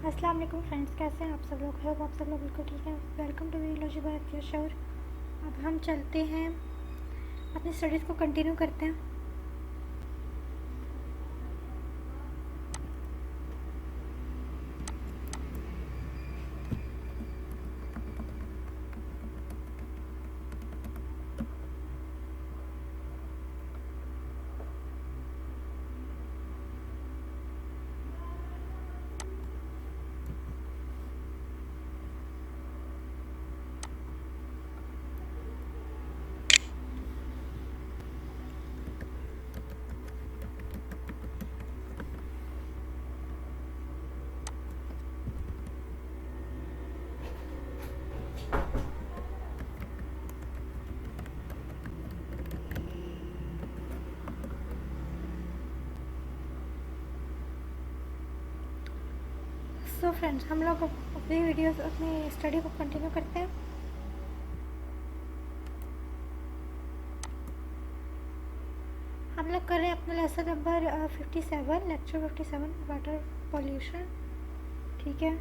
अस्सलाम वालेकुम फ्रेंड्स, कैसे हैं आप सब लोग? होप आप सब लोग बिल्कुल ठीक हैं। Welcome to biology by your shore. अब हम चलते हैं, अपनी स्टडीज़ को कंटिन्यू करते हैं। सो फ्रेंड्स, हम लोग अपनी वीडियोस, अपनी स्टडी को कंटिन्यू करते हैं। हम लोग कर रहे हैं अपना lesson number 57, lecture 57, water pollution. ठीक है,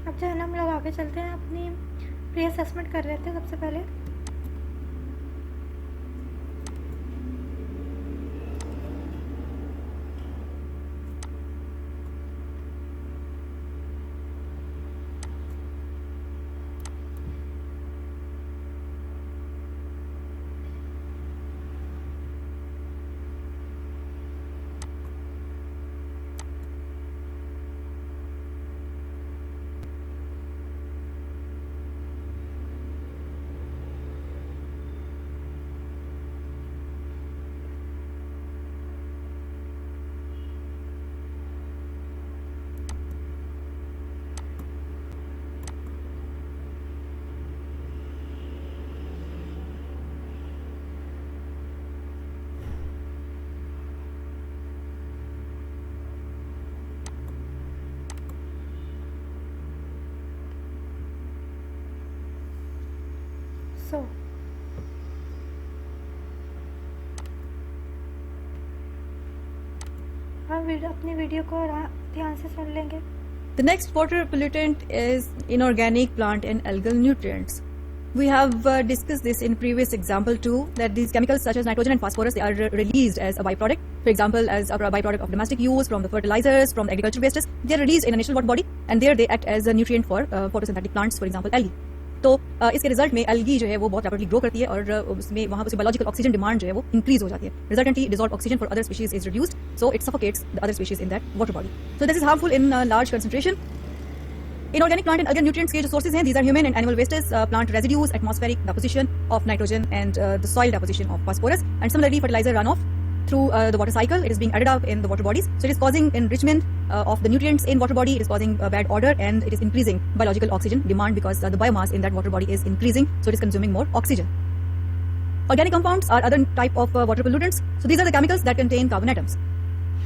अब जो है ना, हम लोग आगे चलते हैं। अपनी प्री असेसमेंट कर रहे थे सबसे पहले। सो हम अपनी वीडियो को ध्यान से सुन लेंगे। The next water pollutant is inorganic plant and algal nutrients. We have discussed this in previous example too, that these chemicals such as nitrogen and phosphorus, they are released as a byproduct. For example, as a byproduct of domestic use, from the fertilizers, from the agricultural wastes, they are released in a natural water body, and there they act as a nutrient for photosynthetic plants, for example algae. तो इसके result में algae जो है वो बहुत rapidly grow करती है और उसमें वहाँ पर बायोलॉजिकल ऑक्सीजन डिमांड जो है वो इंक्रीज हो जाती है. Resultantly dissolved oxygen for other species is reduced, so it suffocates the other species in that water body. So this is harmful in large concentration. Inorganic plant and algal nutrients के जो sources हैं, these are human and animal wastes, plant residues, atmospheric deposition of nitrogen and the soil deposition of phosphorus, and similarly fertilizer runoff through the water cycle. It is being added up in the water bodies, so it is causing enrichment of the nutrients in water body. It is causing bad odor, and it is increasing biological oxygen demand because the biomass in that water body is increasing, so it is consuming more oxygen. Organic compounds are other type of water pollutants. So these are the chemicals that contain carbon atoms,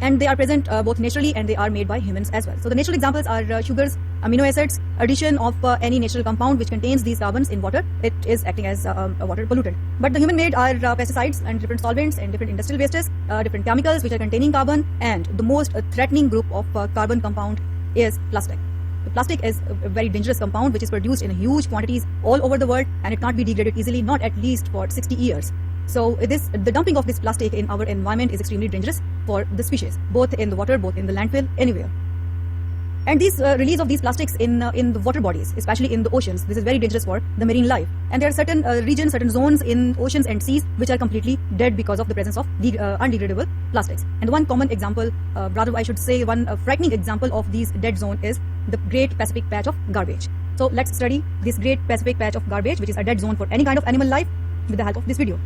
and they are present both naturally and they are made by humans as well. So the natural examples are sugars, amino acids. Addition of any natural compound which contains these carbons in water, it is acting as a water pollutant. But the human made are pesticides and different solvents and different industrial wastes, different chemicals which are containing carbon, and the most threatening group of carbon compound is plastic. The plastic is a very dangerous compound which is produced in huge quantities all over the world, and it can't be degraded easily, not at least for 60 years. So the dumping of this plastic in our environment is extremely dangerous for the species, both in the water, both in the landfill, anywhere. And this release of these plastics in the water bodies, especially in the oceans, this is very dangerous for the marine life. And there are certain regions, certain zones in oceans and seas which are completely dead because of the presence of undegradable plastics. And one common example, rather I should say one frightening example of these dead zone is the Great Pacific Patch of Garbage. So let's study this Great Pacific Patch of Garbage, which is a dead zone for any kind of animal life, with the help of this video.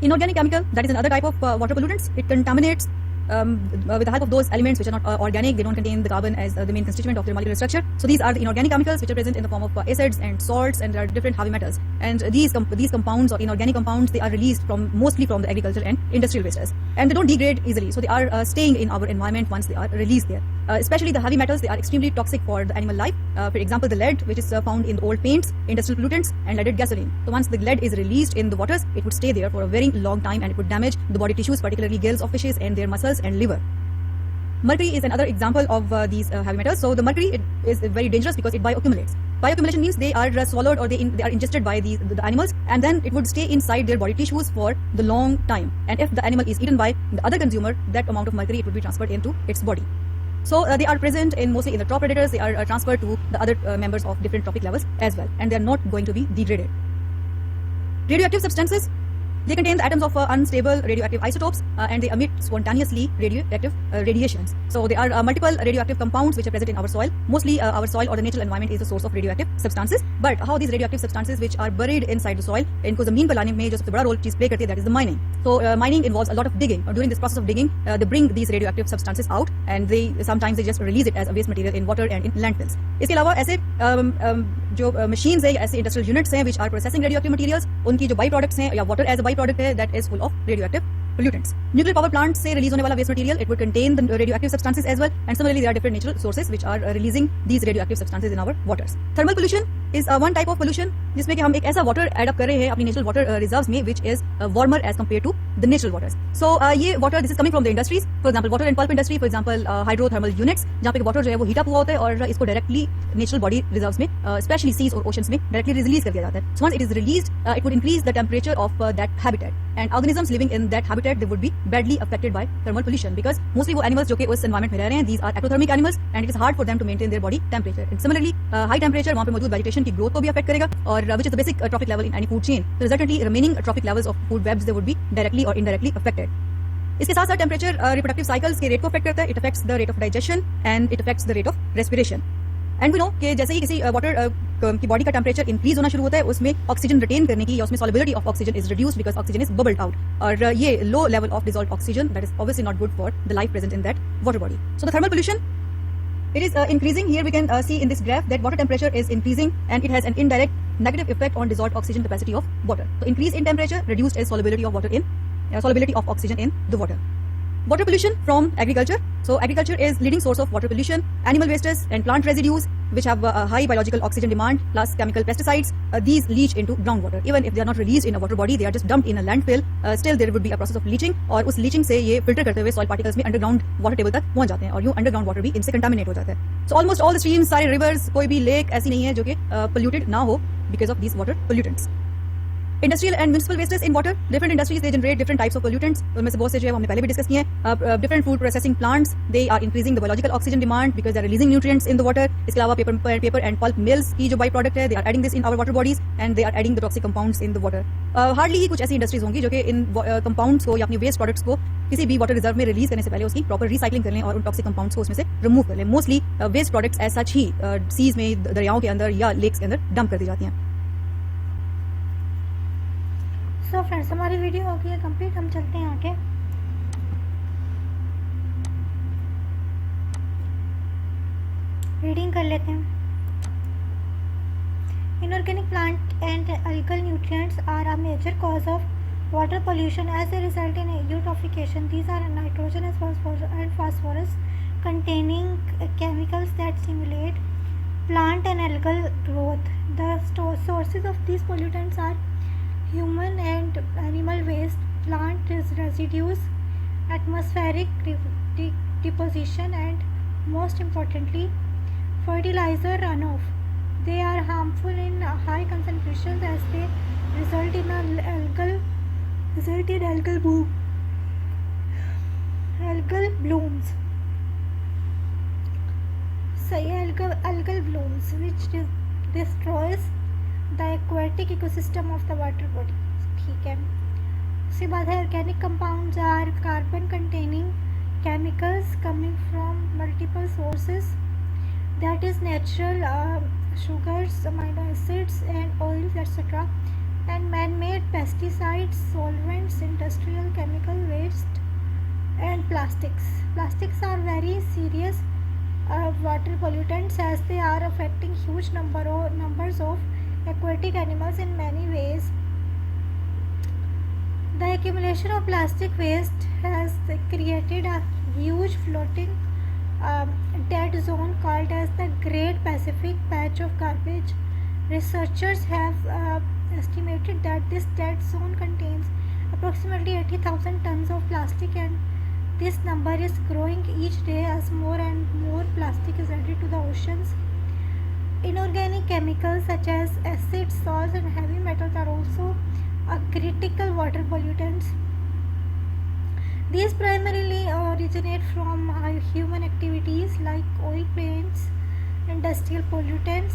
Inorganic chemical, that is another type of water pollutants. It contaminates with the help of those elements which are not organic. They don't contain the carbon as the main constituent of their molecular structure. So these are the inorganic chemicals which are present in the form of acids and salts, and there are different heavy metals. And these compounds or inorganic compounds, they are released mostly from the agriculture and industrial wastes, and they don't degrade easily. So they are staying in our environment once they are released there. Especially the heavy metals, they are extremely toxic for the animal life. For example, the lead, which is found in the old paints, industrial pollutants, and leaded gasoline. So once the lead is released in the waters, it would stay there for a very long time, and it would damage the body tissues, particularly gills of fishes and their muscles and liver. Mercury is another example of these heavy metals. So the mercury is very dangerous because it bioaccumulates. Bioaccumulation means they are swallowed or they are ingested by the animals, and then it would stay inside their body tissues for the long time. And if the animal is eaten by the other consumer, that amount of mercury, it would be transferred into its body. So they are present mostly in the top predators. They are transferred to the other members of different trophic levels as well, and they are not going to be degraded. Radioactive substances, they contain the atoms of unstable radioactive isotopes, and they emit spontaneously radioactive radiations. So there are multiple radioactive compounds which are present in our soil. Mostly our soil or the natural environment is the source of radioactive substances. But how these radioactive substances which are buried inside the soil, इनको ज़मीन पर लाने में जो सबसे बड़ा role चीज़ play करती है, that is the mining. So mining involves a lot of digging. During this process of digging, they bring these radioactive substances out, and sometimes they just release it as a waste material in water and in landfills. इसके अलावा ऐसे जो machines है या ऐसे industrial units हैं which are processing radioactive materials, उनकी जो by products हैं या water as a by product है, that is full of radioactive pollutants. Nuclear power plants से release होने वाला waste material, it would contain the radioactive substances as well, and similarly there are different natural sources which are releasing these radioactive substances in our waters. Thermal pollution is one type of pollution जिसमें कि हम एक ऐसा water add up कर रहे हैं अपनी natural water reserves में which is warmer as compared to the natural waters. So ये water, this is coming from the industries, for example water and pulp industry, for example hydrothermal units, जहाँ पे water जो है वो heat up हुआ होता है और इसको directly natural body reserves में especially seas और oceans में directly release कर दिया जाता है. So once it is released, it would increase the temperature of that habitat, and organisms living in that habitat, they would be badly affected by thermal pollution because mostly वो animals जो कि उस environment में रह रहे हैं, these are ectothermic animals, and it is hard for them to maintain their body temperature. And similarly high temperature वहाँ पे मौजूद vegetation की growth को भी affect करेगा, और which is the basic trophic level in any food chain. So resultantly remaining trophic levels of food webs, they would be directly or indirectly affected. इसके साथ साथ टेम्परेचर reproductive cycles के rate को affect करता है. It affects the rate of digestion and it affects the rate of respiration. And we know कि जैसे ही किसी वाटर की बॉडी का टेम्परेचर इंक्रीज होना शुरू होता है, उसमें ऑक्सीजन रिटेन करने की या उसमें solubility of oxygen is reduced because oxygen is bubbled out, और ये low level of dissolved oxygen, that is obviously not good for the life present in that water body. So the thermal pollution, it is increasing. Here we can see in this graph that water temperature is increasing and it has an indirect negative effect on dissolved oxygen capacity of water. So increase in temperature, reduced is solubility of water in solubility of oxygen in the water. Water pollution from agriculture. So agriculture is leading source of water pollution. Animal wastes and plant residues which have a high biological oxygen demand plus chemical pesticides, these leach into groundwater. Even if they are not released in a water body, they are just dumped in a landfill, still there would be a process of leaching, और उस leaching से ये filter करते हुए soil particles में underground water table तक पहुंच जाते हैं, और यूं underground water भी इनसे contaminate हो जाता है. So almost all the streams, सारे rivers, कोई भी lake ऐसी नहीं है जो कि polluted ना हो because of these water pollutants. Industrial and municipal wastage in water, different industries they generate different types of pollutants. उनमें से बहुत से जो है हमने पहले भी डिस्कस किए हैं. Different food processing plants, they are increasing the biological oxygen demand because they are releasing nutrients in the water. इसके अलावा पेपर एंड पल्प मिल्स की जो बाई प्रोडक्ट है, they are adding this in our water bodies and they are adding the toxic compounds in the water. Hardly ही कुछ ऐसी industries होंगी जो कि इन कंपाउंड्स को या अपनी वेस्ट प्रोडक्ट्स को किसी भी वाटर रिजर्व में रिलीज करने से पहले उसकी प्रॉपर रिसाइकलिंग कर लें और उन टॉक्सिक कंपाउंड्स को उसमें से रिमूव कर लें. Mostly waste products as such ही सीज में, दरियाओं के अंदर या लेक्स के अंदर डंप कर दी जाती हैं. सो फ्रेंड्स, हमारी वीडियो हो गई है कंप्लीट. हम चलते हैं आगे. रीडिंग कर लेते हैं. Inorganic plant and algal nutrients are a major cause of water pollution as they result in eutrophication. These are nitrogen and phosphorus containing chemicals that stimulate plant and algal growth. The sources of these pollutants are human and animal waste, plant residues, atmospheric deposition, and most importantly, fertilizer runoff. They are harmful in high concentrations as they result in algal blooms. So algal blooms which destroys the aquatic ecosystem of the water body. ठीक है. उसके बाद है organic compounds are carbon containing chemicals coming from multiple sources, that is natural sugars, amino acids and oils, etc. and man-made pesticides, solvents, industrial chemical waste, and plastics. Plastics are very serious water pollutants as they are affecting huge numbers of aquatic animals in many ways. The accumulation of plastic waste has created a huge floating dead zone called as the Great Pacific Patch of Garbage. Researchers have estimated that this dead zone contains approximately 80,000 tons of plastic, and this number is growing each day as more and more plastic is added to the oceans. Inorganic chemicals such as acids, salts, and heavy metals are also a critical water pollutants. These primarily originate from human activities like oil paints, industrial pollutants,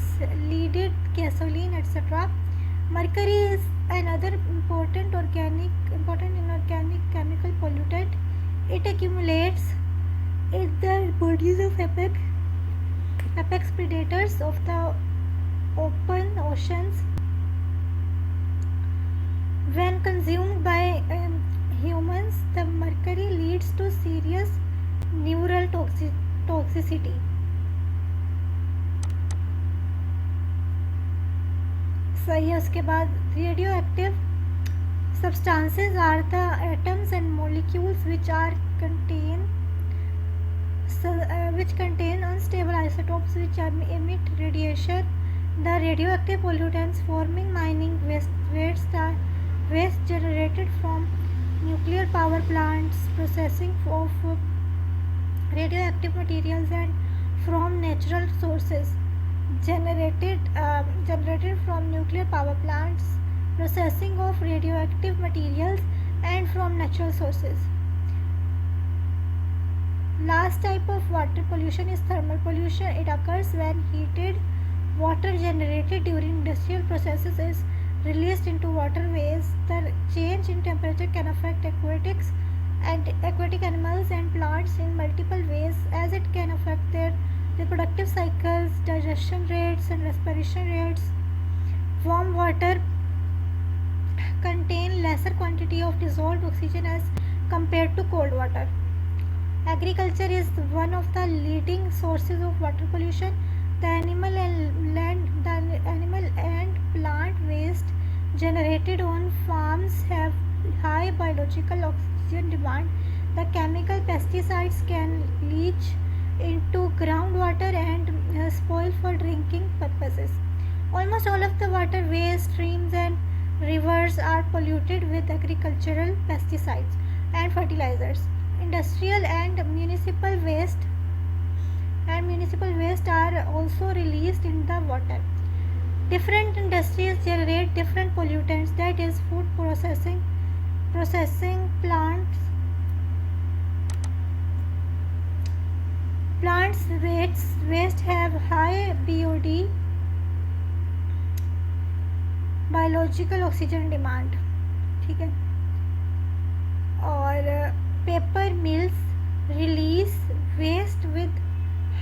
leaded gasoline, etc. Mercury is another important inorganic chemical pollutant. It accumulates in the bodies of apex predators of the open oceans. When consumed by humans, the mercury leads to serious neural toxicity. सही है. उसके बाद radioactive substances are the atoms and molecules which contain unstable isotopes which emit radiation. The radioactive pollutants forming mining waste generated from nuclear power plants, processing of radioactive materials, and from natural sources generated from nuclear power plants, processing of radioactive materials, and from natural sources. Last type of water pollution is thermal pollution. It occurs when heated water generated during industrial processes is released into waterways. The change in temperature can affect aquatic animals and plants in multiple ways, as it can affect their reproductive cycles, digestion rates, and respiration rates. Warm water contain lesser quantity of dissolved oxygen as compared to cold water. Agriculture is one of the leading sources of water pollution. The animal and plant waste generated on farms have high biological oxygen demand. The chemical pesticides can leach into groundwater and spoil for drinking purposes. Almost all of the waterways, streams, and rivers are polluted with agricultural pesticides and fertilizers. Industrial and municipal waste are also released in the water. Different industries generate different pollutants, that is food processing plants waste have high BOD, biological oxygen demand. ठीक है. और paper mills release waste with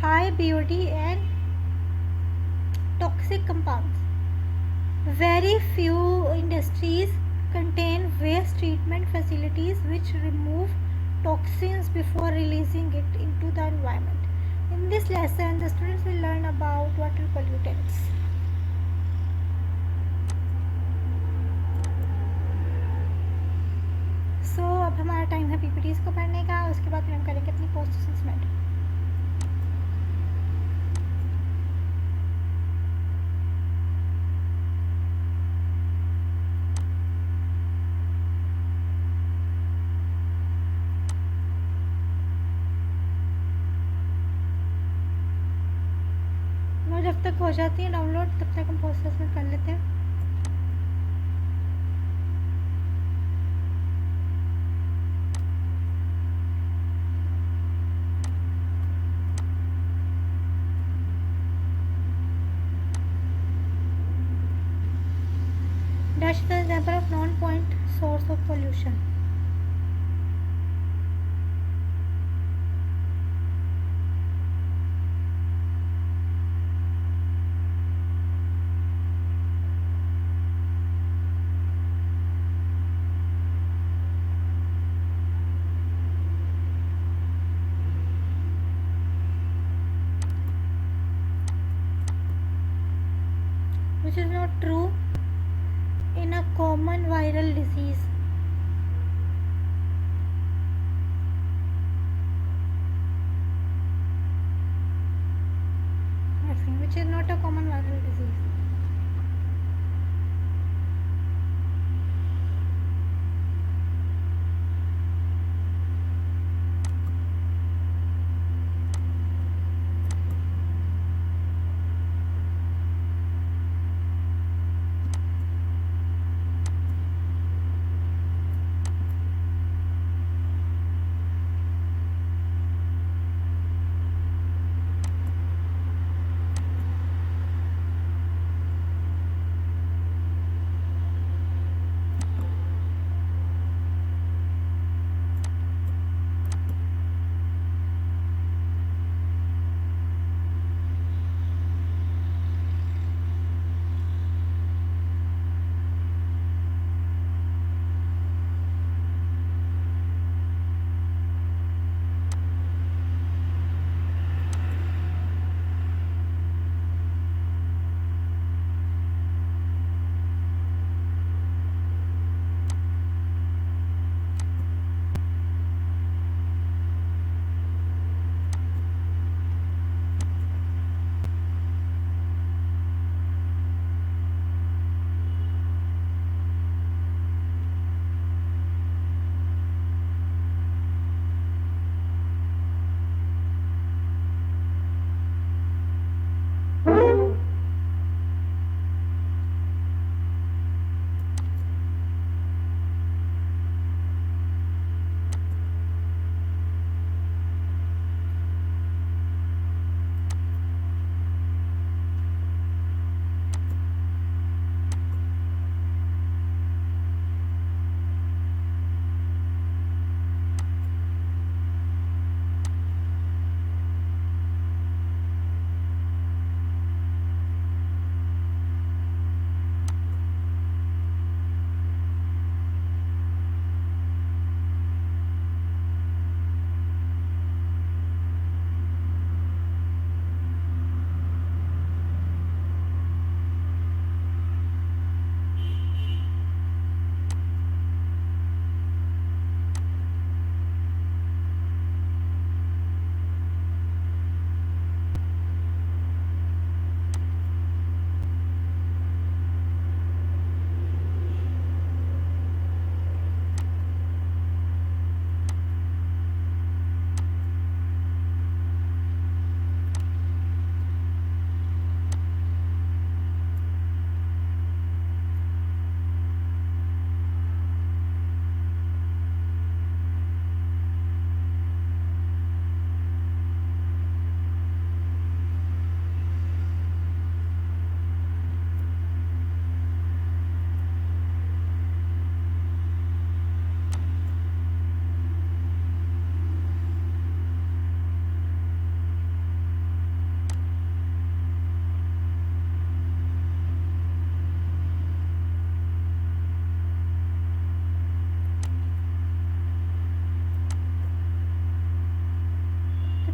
high BOD and toxic compounds. Very few industries contain waste treatment facilities which remove toxins before releasing it into the environment. In this lesson, the students will learn about water pollutants. अब हमारा time है PPTs को पढ़ने का. उसके बाद फिर हम करेंगे अपनी पोस्ट असेसमेंट. वो जब तक हो जाती है डाउनलोड तब तक हम पोस्ट असेसमेंट कर लेते हैं. Dash the example of non-point source of pollution. which is not true in a common viral disease. Which is not a common viral disease.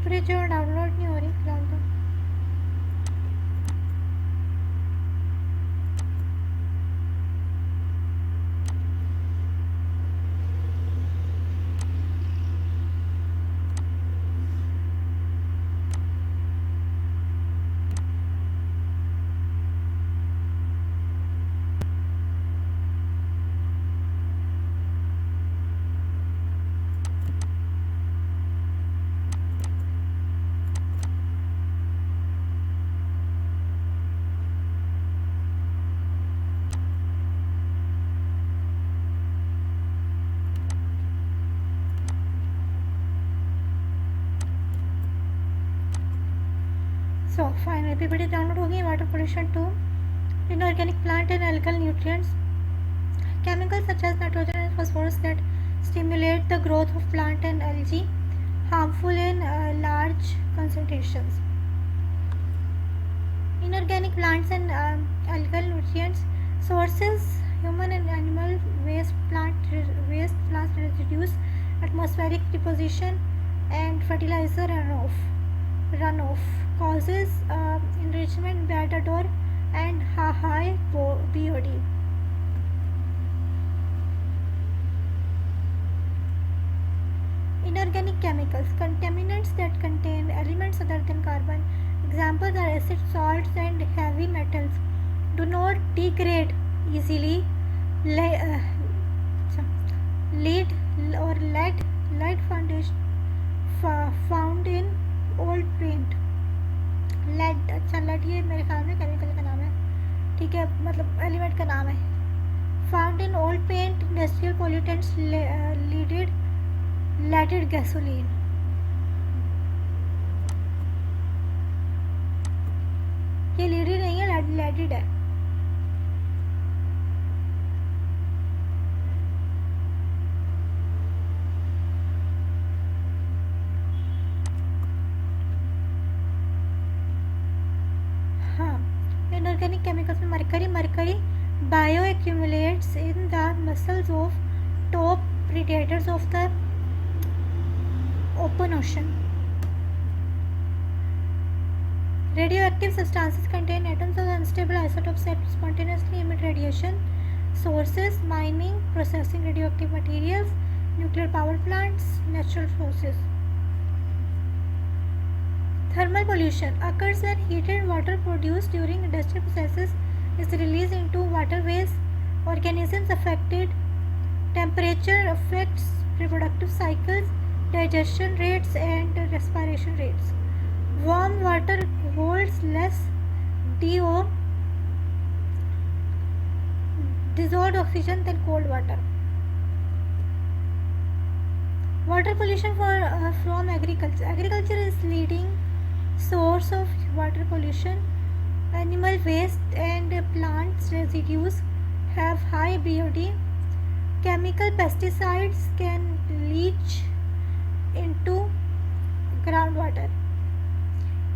फिर जो डाउनलोड नहीं हो रही फिलहाल तो So finally PPT डाउनलोड होगी. Water pollution 2, inorganic plant and algal nutrients, chemicals such as nitrogen and phosphorus that stimulate the growth of plant and algae, harmful in large concentrations. Inorganic plants and algal nutrients sources, human and animal waste, plant residues, atmospheric deposition and fertilizer runoff, causes enrichment, bad odor and high BOD. Inorganic chemicals, contaminants that contain elements other than carbon. Examples are acid, salts, and heavy metals. Do not degrade easily. Lead or lead foundation found in old paint. Lead, अच्छा lead ये मेरे ख्याल में chemical का नाम है, ठीक है, मतलब एलिमेंट का नाम है. Found in old paint, industrial pollutants, leaded gasoline. ये लीडी नहीं है, leaded है. Inorganic chemicals में mercury bioaccumulates in the muscles of top predators of the open ocean. Radioactive substances contain atoms of unstable isotopes that spontaneously emit radiation. Sources: mining, processing radioactive materials, nuclear power plants, natural sources. Thermal pollution occurs when heated water produced during industrial processes is released into waterways. Organisms affected. Temperature affects reproductive cycles, digestion rates, and respiration rates. Warm water holds less DO, dissolved oxygen, than cold water. Water pollution from agriculture. Agriculture is leading source of water pollution. Animal waste and plants residues have high BOD. Chemical pesticides can leach into groundwater.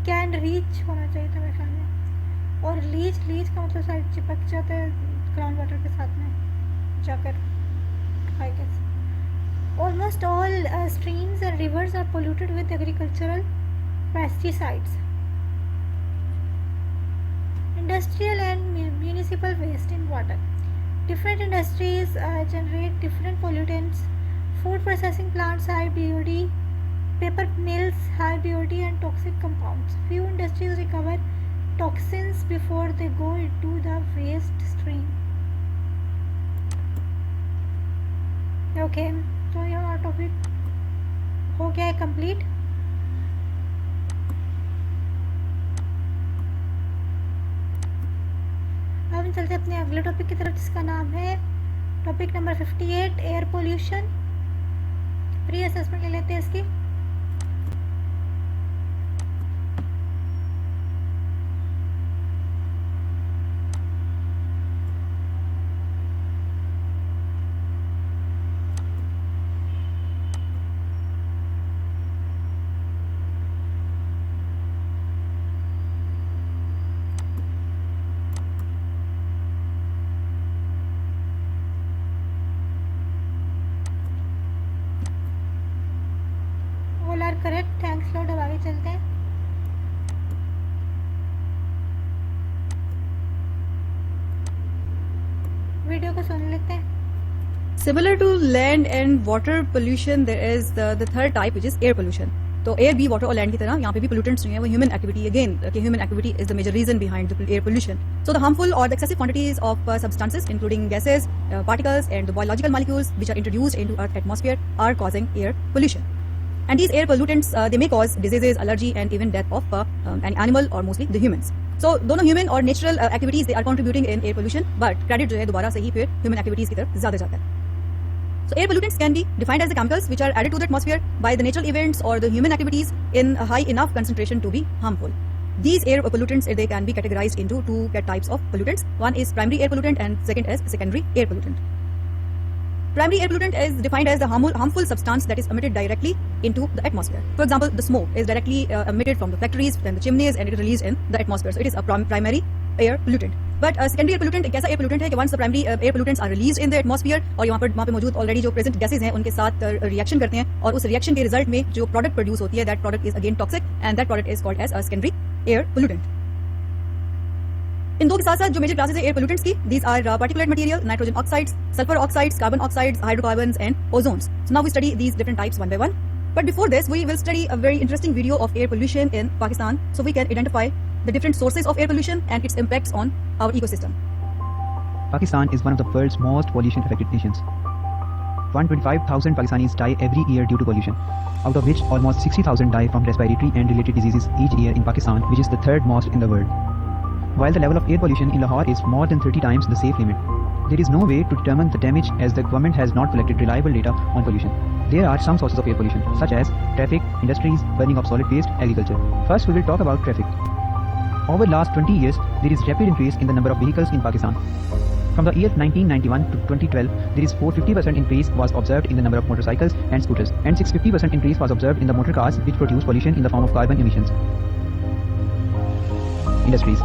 Can reach होना चाहिए था मेरे ख्याल में, और Leach का मतलब शायद चिपक जाते हैं ग्राउंड वाटर के साथ में जाकर, I guess. Almost all streams and rivers are polluted with agricultural pesticides. Industrial and municipal waste in water. Different industries generate different pollutants. Food processing plants high BOD, paper mills high BOD, and toxic compounds. Few industries recover toxins before they go into the waste stream. Okay, so your topic हो गया है complete. अब हम चलते हैं अपने अगले topic की तरफ, जिसका नाम है topic number 58, air pollution. Pre assessment ले लेते हैं इसकी. Correct, thanks lot. अब आगे चलते हैं. वीडियो को सुन लेते हैं. Similar to land and water pollution, there is the third type, which is air pollution. तो air भी water और land की तरह यहाँ पे भी pollutants नहीं है, वो human activity again. Human activity is the major reason behind the air pollution. So the harmful or the excessive quantities of substances, including gases, particles, and the biological molecules which are introduced into our atmosphere, are causing air pollution. And these air pollutants, they may cause diseases, allergy, and even death of an animal or mostly the humans. So दोनों human और natural activities they are contributing in air pollution, but credit जो है दोबारा से ही फिर human activities की तरफ ज़्यादा जाता है. So air pollutants can be defined as the chemicals which are added to the atmosphere by the natural events or the human activities in a high enough concentration to be harmful. These air pollutants they can be categorized into two types of pollutants. One is primary air pollutant and second is secondary air pollutant. Primary air pollutant is defined as the harmful substance that is emitted directly into the atmosphere. For example, the smoke is directly emitted from the factories, from the chimneys, and it is released in the atmosphere. So it is a primary air pollutant. But secondary air pollutant एक ऐसा air pollutant है कि once the primary air pollutants are released in the atmosphere और वहाँ पे मौजूद already जो present gases हैं उनके साथ reaction करते हैं और उस reaction के result में जो product produce होती है, that product is again toxic and that product is called as a secondary air pollutant. इन दो के साथ साथ जो मेजर क्लासेस है एयर पोल्यूटेंट्स की, these are particulate material, nitrogen oxides, sulfur oxides, carbon oxides, hydrocarbons and ozones. So now we study these different types one by one. But before this, we will study a very interesting video of air pollution in Pakistan, so we can identify the different sources of air pollution and its impacts on our ecosystem. Pakistan is one of the world's most pollution-affected nations. 125,000 Pakistanis die every year due to pollution, out of which almost 60,000 die from respiratory and related diseases each year in Pakistan, which is the third most in the world. While the level of air pollution in Lahore is more than 30 times the safe limit, there is no way to determine the damage as the government has not collected reliable data on pollution. There are some sources of air pollution, such as traffic, industries, burning of solid waste, agriculture. First, we will talk about traffic. Over the last 20 years, there is rapid increase in the number of vehicles in Pakistan. From the year 1991 to 2012, there is 450% increase was observed in the number of motorcycles and scooters, and 650% increase was observed in the motor cars, which produce pollution in the form of carbon emissions. Industries.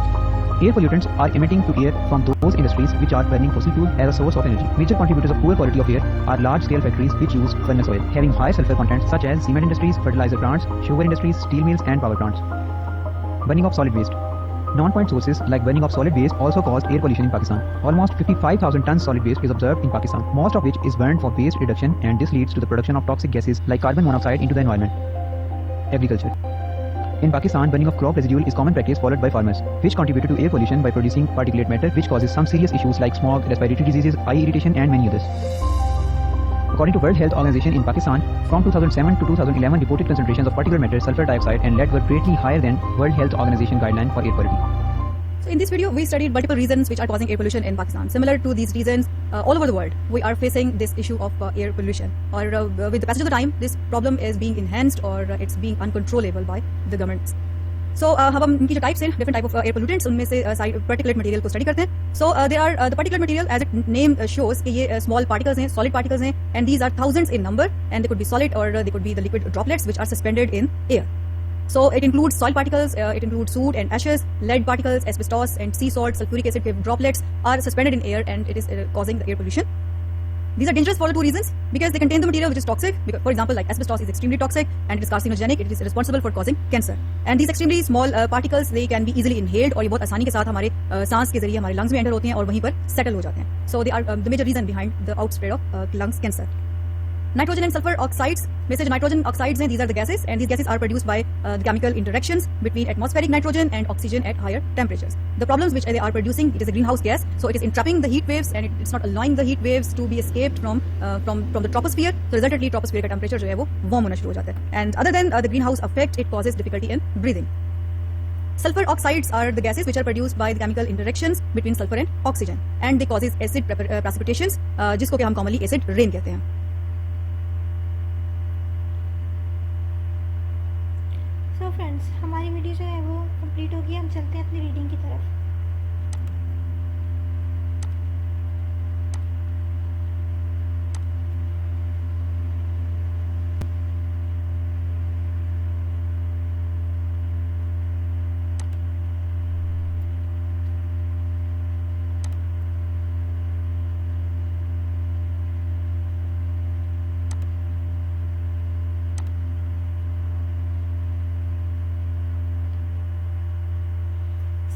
Air pollutants are emitting to air from those industries which are burning fossil fuel as a source of energy. Major contributors of poor quality of air are large-scale factories which use furnace oil, having high sulfur content, such as cement industries, fertilizer plants, sugar industries, steel mills and power plants. Burning of solid waste. Non-point sources like burning of solid waste also cause air pollution in Pakistan. Almost 55,000 tons solid waste is observed in Pakistan, most of which is burned for waste reduction, and this leads to the production of toxic gases like carbon monoxide into the environment. Agriculture. In Pakistan, burning of crop residue is common practice followed by farmers, which contributed to air pollution by producing particulate matter, which causes some serious issues like smog, respiratory diseases, eye irritation and many others. According to World Health Organization in Pakistan, from 2007 to 2011, reported concentrations of particulate matter, sulfur dioxide and lead were greatly higher than World Health Organization guideline for air quality. So in this video, we studied multiple reasons which are causing air pollution in Pakistan. Similar to these reasons, all over the world, we are facing this issue of air pollution. Or with the passage of the time, this problem is being enhanced or it's being uncontrollable by the governments. So अब हम इनकी जो types हैं, different type of air pollutants, उनमें से particulate material को study करते हैं. So there are the particulate material, as its name shows, कि ये small particles हैं, solid particles हैं, and these are thousands in number, and they could be solid or they could be the liquid droplets which are suspended in air. So it includes soil particles, it includes soot and ashes, lead particles, asbestos and sea salt, sulfuric acid droplets are suspended in air, and it is causing the air pollution. These are dangerous for the two reasons, because they contain the material which is toxic. Because, for example, like asbestos is extremely toxic and it is carcinogenic. It is responsible for causing cancer. And these extremely small particles, they can be easily inhaled, और ये बहुत आसानी के साथ हमारे सांस के जरिए हमारे lungs में enter होते हैं और वहीं पर settle हो जाते हैं. So they are the major reason behind the outspread of lungs cancer. Nitrogen and sulfur oxides. Message nitrogen oxides, these are the gases, and these gases are produced by the chemical interactions between atmospheric nitrogen and oxygen at higher temperatures. The problems which they are producing, it is a greenhouse gas, so it is entrapping the heat waves and it's not allowing the heat waves to be escaped from the troposphere. So resultantly troposphere का temperature जो है वो warm होना शुरू हो जाता है. And other than the greenhouse effect, it causes difficulty in breathing. Sulfur oxides are the gases which are produced by the chemical interactions between sulfur and oxygen, and they causes acid precipitations, जिसको कि हम commonly acid rain कहते हैं. So friends, हमारी video जो है वो complete होगी. हम चलते हैं अपनी रीडिंग की तरफ.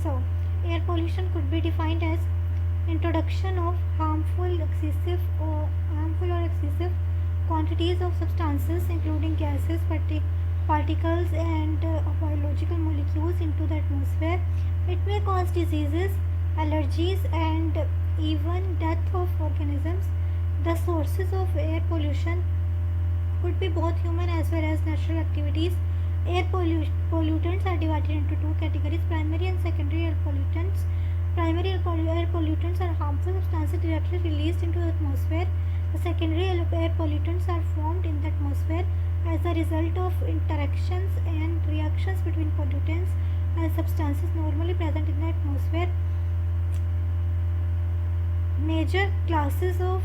So, air pollution could be defined as introduction of harmful or excessive quantities of substances, including gases, particles, and biological molecules into the atmosphere. It may cause diseases, allergies, and even death of organisms. The sources of air pollution could be both human as well as natural activities. Air pollutants are divided into two categories: primary and secondary air pollutants. Primary air pollutants are harmful substances directly released into the atmosphere. The secondary air pollutants are formed in the atmosphere as a result of interactions and reactions between pollutants and substances normally present in the atmosphere. Major classes of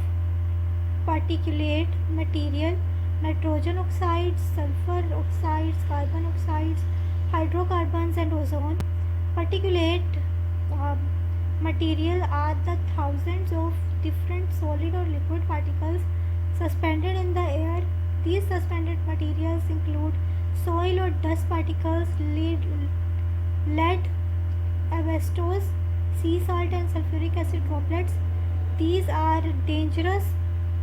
particulate material: nitrogen oxides, sulfur oxides, carbon oxides, hydrocarbons, and ozone. Particulate material are the thousands of different solid or liquid particles suspended in the air. These suspended materials include soil or dust particles, lead, asbestos, sea salt and sulfuric acid droplets. These are dangerous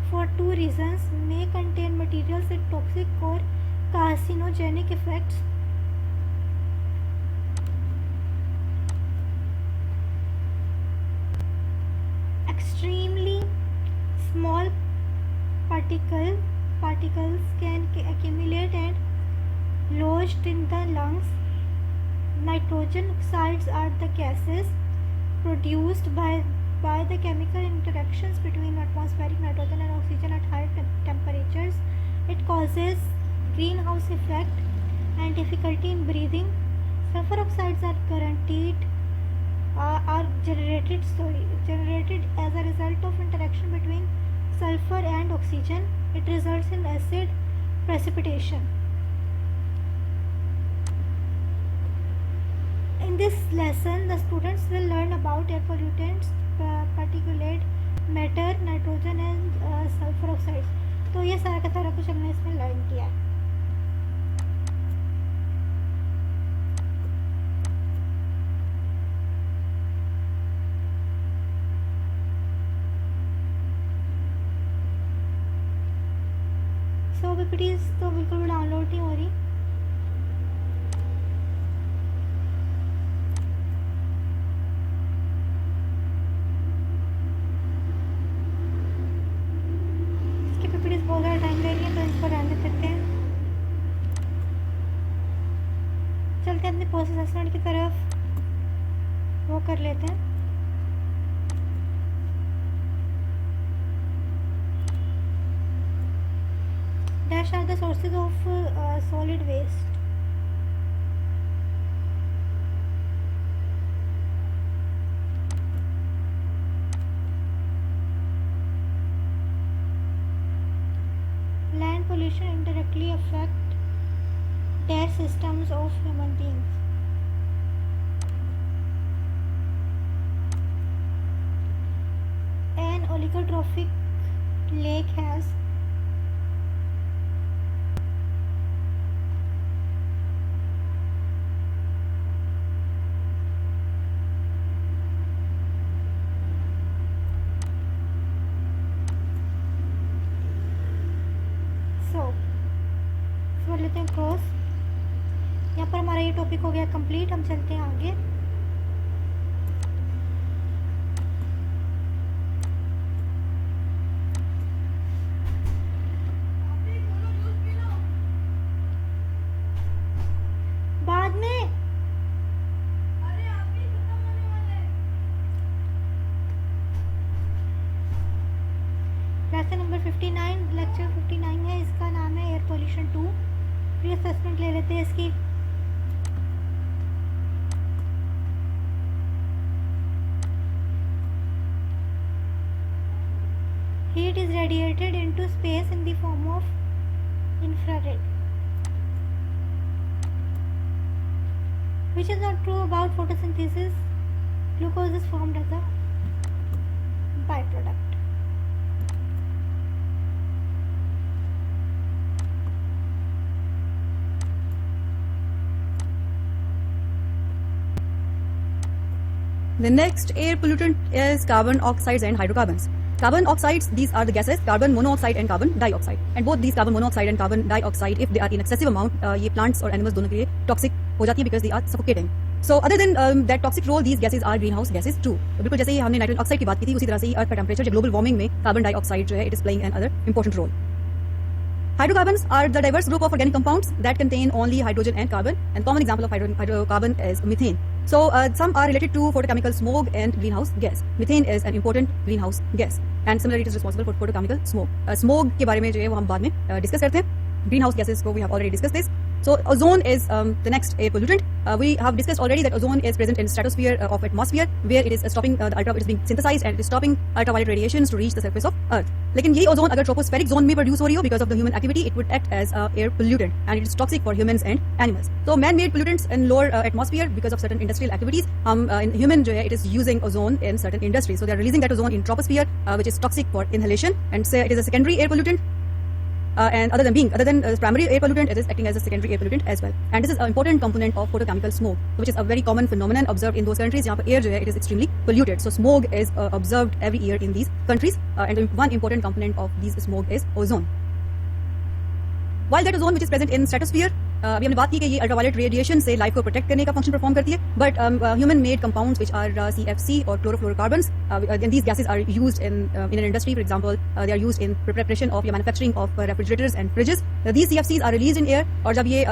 for two reasons: may contain materials with toxic or carcinogenic effects. Extremely small particles can accumulate and lodged in the lungs. Nitrogen oxides are the gases produced by the chemical interactions between atmospheric nitrogen and oxygen at high temperatures. It causes greenhouse effect and difficulty in breathing. Sulfur oxides are generated as a result of interaction between sulfur and oxygen. It results in acid precipitation. In this lesson, the students will learn about air pollutants, particulate matter, nitrogen and sulfur oxides. तो ये सारा का सारा कुछ हमने इसमें learn किया है. सो PPTs तो बिल्कुल भी डाउनलोड नहीं हो रही. बहुत ज़्यादा टाइम ले रही है तो इसको रहने देते हैं. चलते हैं अपने पोस्ट असेसमेंट की तरफ, वो कर लेते हैं. Dash are the sources of solid waste. Land pollution indirectly affect dash systems of human beings. An oligotrophic lake has लेते हैं क्रॉस. यहाँ पर हमारा ये टॉपिक हो गया कंप्लीट. हम चलते हैं आगे. बाद में लेसन नंबर 59, लेक्चर 59 है. इसका नाम है एयर पोल्यूशन 2. प्री असेसमेंट ले लेते हैं इसकी. Heat is radiated into space in the form of infrared, which is not true about photosynthesis. Glucose is formed as a byproduct. The next air pollutant is carbon oxides and hydrocarbons. Carbon oxides, these are the gases, carbon monoxide and carbon dioxide. And both these carbon monoxide and carbon dioxide, if they are in excessive amount, ये plants और animals दोनों के लिए toxic हो जाती है because they are suffocating. So other than that toxic role, these gases are greenhouse gases too. बिल्कुल जैसे ही हमने नाइट्रोजन ऑक्साइड की बात की थी, उसी तरह से ही अर्थ का टेम्परेचर जो ग्लोबल वार्मिंग में कार्बन डाइऑक्साइड जो है, it is playing another important role. Hydrocarbons are the diverse group of organic compounds that contain only hydrogen and carbon, and common example of hydrocarbon is methane. So some are related to photochemical smoke and greenhouse gas. Methane is an important greenhouse gas, and similarly it is responsible for photochemical smoke. Smoke के बारे में जो है वो हम बाद में discuss करते हैं. Greenhouse gases को we have already discussed this. So ozone is the next air pollutant. We have discussed already that ozone is present in stratosphere of atmosphere, where it is stopping it is being synthesized and it is stopping ultraviolet radiations to reach the surface of Earth. लेकिन यही ozone अगर tropospheric zone में produce हो रही हो because of the human activity, it would act as air pollutant and it is toxic for humans and animals. So man-made pollutants in lower atmosphere because of certain industrial activities. In human जो है it is using ozone in certain industries. So they are releasing that ozone in troposphere which is toxic for inhalation, and say it is a secondary air pollutant. and other than primary air pollutant, it is acting as a secondary air pollutant as well. And this is an important component of photochemical smoke, which is a very common phenomenon observed in those countries जहाँ पर air जो है, it is extremely polluted. So smoke is observed every year in these countries, and one important component of these smoke is ozone. While that ozone which is present in stratosphere, अभी हमने बात की कि ये ultraviolet radiation से life को protect करने का फंक्शन परफॉर्म करती है, but human made compounds which are CFC और chlorofluorocarbons, and these gases are used in an industry. For example, they are used in preparation of या manufacturing of refrigerators and fridges. These CFCs are released in air, और जब ये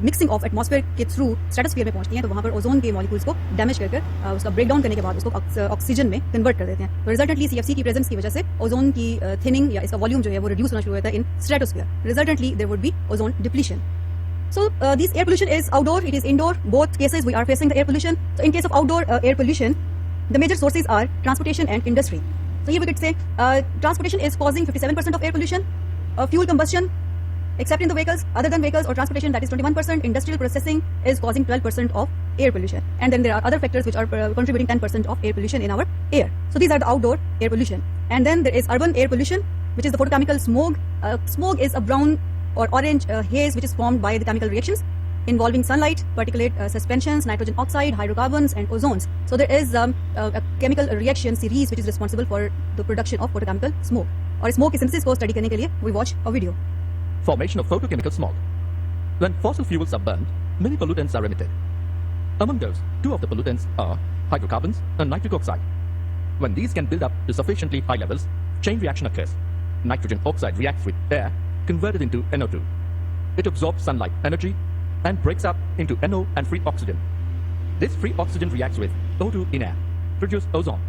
mixing of atmosphere के through stratosphere में पहुंचती हैं तो वहां पर ओजोन के मॉलिक्यूल्स को डैमेज कर उसका ब्रेकडाउन करने के बाद उसको ऑक्सीजन में कन्वर्ट कर देते हैं. तो रिजल्टेंटली CFC की प्रेजेंस की वजह से ओजोन की थिनिंग या इसका वॉल्यूम जो है वो रिड्यूस होना शुरू होता है in stratosphere. Resultantly there would be ozone depletion. So this air pollution is outdoor, it is indoor. Both cases we are facing the air pollution. So in case of outdoor air pollution, the major sources are transportation and industry. So here we could say transportation is causing 57% of air pollution. Fuel combustion, except in the vehicles, other than vehicles or transportation, that is 21%. Industrial processing is causing 12% of air pollution. And then there are other factors which are contributing 10% of air pollution in our air. So these are the outdoor air pollution. And then there is urban air pollution, which is the photochemical smog. Smog is a brown or orange haze which is formed by the chemical reactions involving sunlight, particulate suspensions, nitrogen oxide, hydrocarbons and ozones. So there is a chemical reaction series which is responsible for the production of photochemical smoke. और smoke की synthesis को study करने के लिए we watch a video. Formation of photochemical smog. When fossil fuels are burned, many pollutants are emitted. Among those, two of the pollutants are hydrocarbons and nitric oxide. When these can build up to sufficiently high levels, chain reaction occurs. Nitrogen oxide reacts with air, converted into NO2. It absorbs sunlight energy and breaks up into NO and free oxygen. This free oxygen reacts with O2 in air, produce ozone.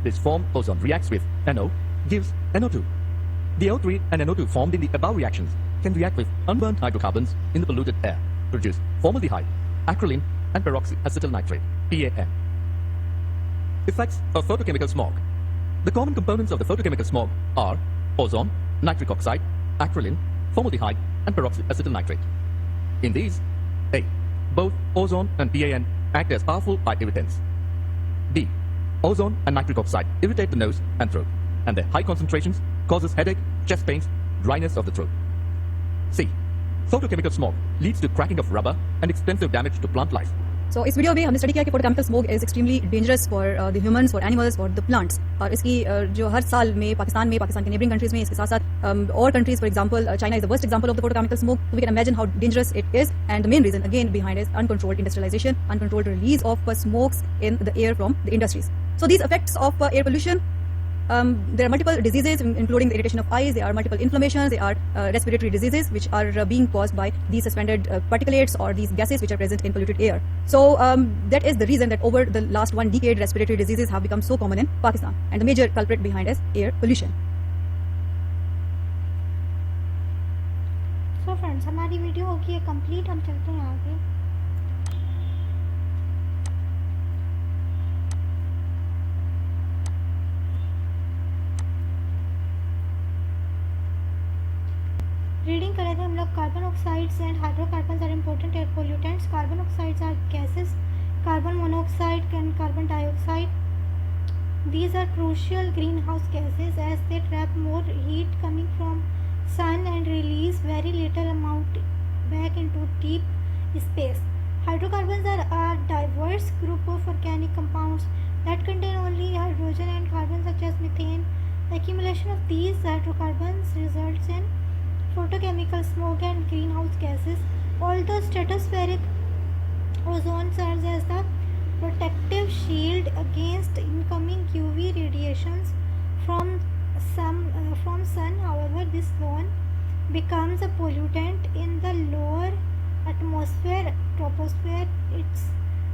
This formed ozone reacts with NO, gives NO2. The O3 and NO2 formed in the above reactions can react with unburnt hydrocarbons in the polluted air, produce formaldehyde, acrolein and peroxyacetyl nitrate, PAN. Effects of photochemical smog. The common components of the photochemical smog are ozone, nitric oxide, acrolein, formaldehyde, and peroxyacetyl nitrate. In these, A. Both ozone and PAN act as powerful eye irritants. B. Ozone and nitric oxide irritate the nose and throat, and their high concentrations causes headache, chest pains, dryness of the throat. C. Photochemical smog leads to cracking of rubber and extensive damage to plant life. So इस video में हमने study किया कि photochemical smoke is extremely dangerous for the humans, for animals, for the plants. और इसकी जो हर साल में पाकिस्तान के neighboring countries में इसके साथ साथ all countries, for example, China is the worst example of the photochemical smoke. So we can imagine how dangerous it is. And the main reason again behind is uncontrolled industrialization, uncontrolled release of smokes in the air from the industries. So these effects of air pollution. There are multiple diseases, including the irritation of eyes. There are multiple inflammations. There are respiratory diseases which are being caused by these suspended particulates or these gases which are present in polluted air. So that is the reason that over the last 1 decade, respiratory diseases have become so common in Pakistan. And the major culprit behind is air pollution. So friends, हमारी video हो गई है complete. हम चलते हैं आगे. Reading कर रहे थे हम लोग. Carbon oxides and hydrocarbons are important air pollutants. Carbon oxides are gases, carbon monoxide and carbon dioxide. These are crucial greenhouse gases as they trap more heat coming from sun and release very little amount back into deep space. Hydrocarbons are a diverse group of organic compounds that contain only hydrogen and carbon such as methane. The accumulation of these hydrocarbons results in photochemical smoke and greenhouse gases. Although stratospheric ozone serves as the protective shield against incoming UV radiations from sun, however, this zone becomes a pollutant in the lower atmosphere, troposphere.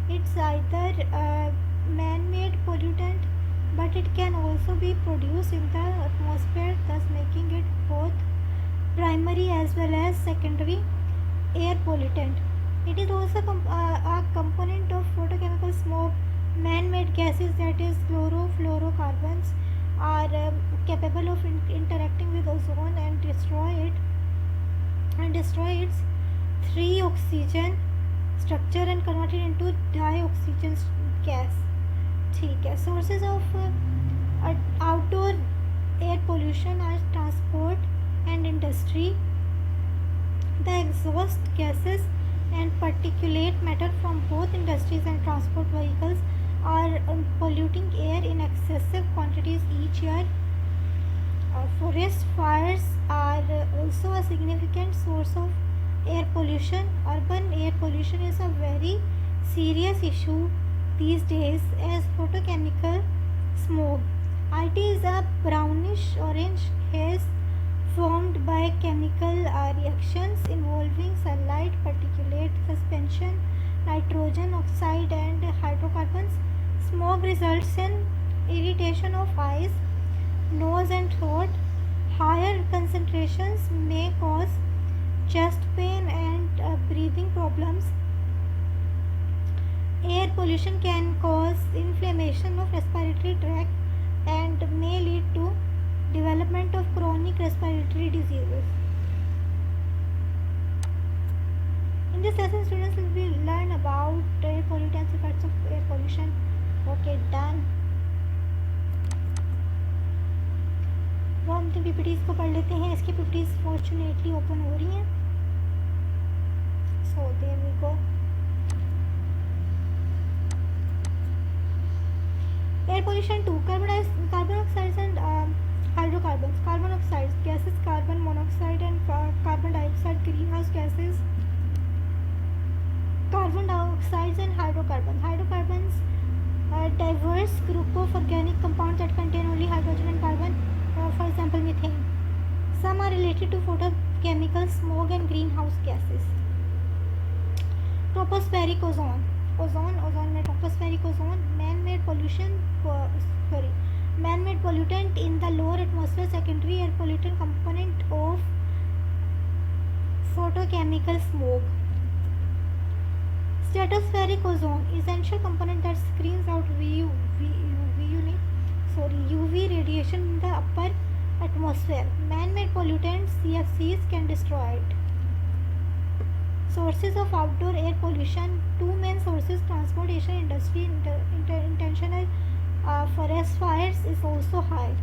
It's either a man-made pollutant, but it can also be produced in the atmosphere, thus making it both primary as well as secondary air pollutant. It is also a component of photochemical smoke. Man-made gases, that is chlorofluorocarbons, are capable of interacting with ozone and destroy its 3-oxygen structure and convert it into dioxygen gas. ठीक है. Sources of outdoor air pollution are transport and industry. The exhaust gases and particulate matter from both industries and transport vehicles are polluting air in excessive quantities each year. Forest fires are also a significant source of air pollution. Urban air pollution is a very serious issue these days as photochemical smoke. It is a brownish orange haze formed by chemical reactions involving sunlight, particulate suspension, nitrogen oxide, and hydrocarbons. Smoke results in irritation of eyes, nose, and throat. Higher concentrations may cause chest pain and breathing problems. Air pollution can cause inflammation of respiratory tract and may lead to development of chronic respiratory diseases. In this lesson, students will learn about air pollutants, effects of air pollution. Okay, done. वो हम तो PPTs को पढ़ लेते हैं. इसकी PPTs fortunately open हो रही हैं. So there we go. Air pollution 2. Carbon oxides and hydrocarbons. Carbon oxides gases, carbon monoxide and carbon dioxide, greenhouse gases. Carbon dioxide and hydrocarbons. Hydrocarbons are a diverse group of organic compounds that contain only hydrogen and carbon, for example methane. Some are related to photochemical smoke and greenhouse gases. Tropospheric ozone. Ozone में tropospheric ozone, man-made pollutant in the lower atmosphere, secondary air pollutant component of photochemical smoke. Stratospheric ozone, essential component that screens out UV radiation in the upper atmosphere. Man-made pollutants, CFCs, can destroy it. Sources of outdoor air pollution. Two main sources: transportation industry, intentional forest fires is also high.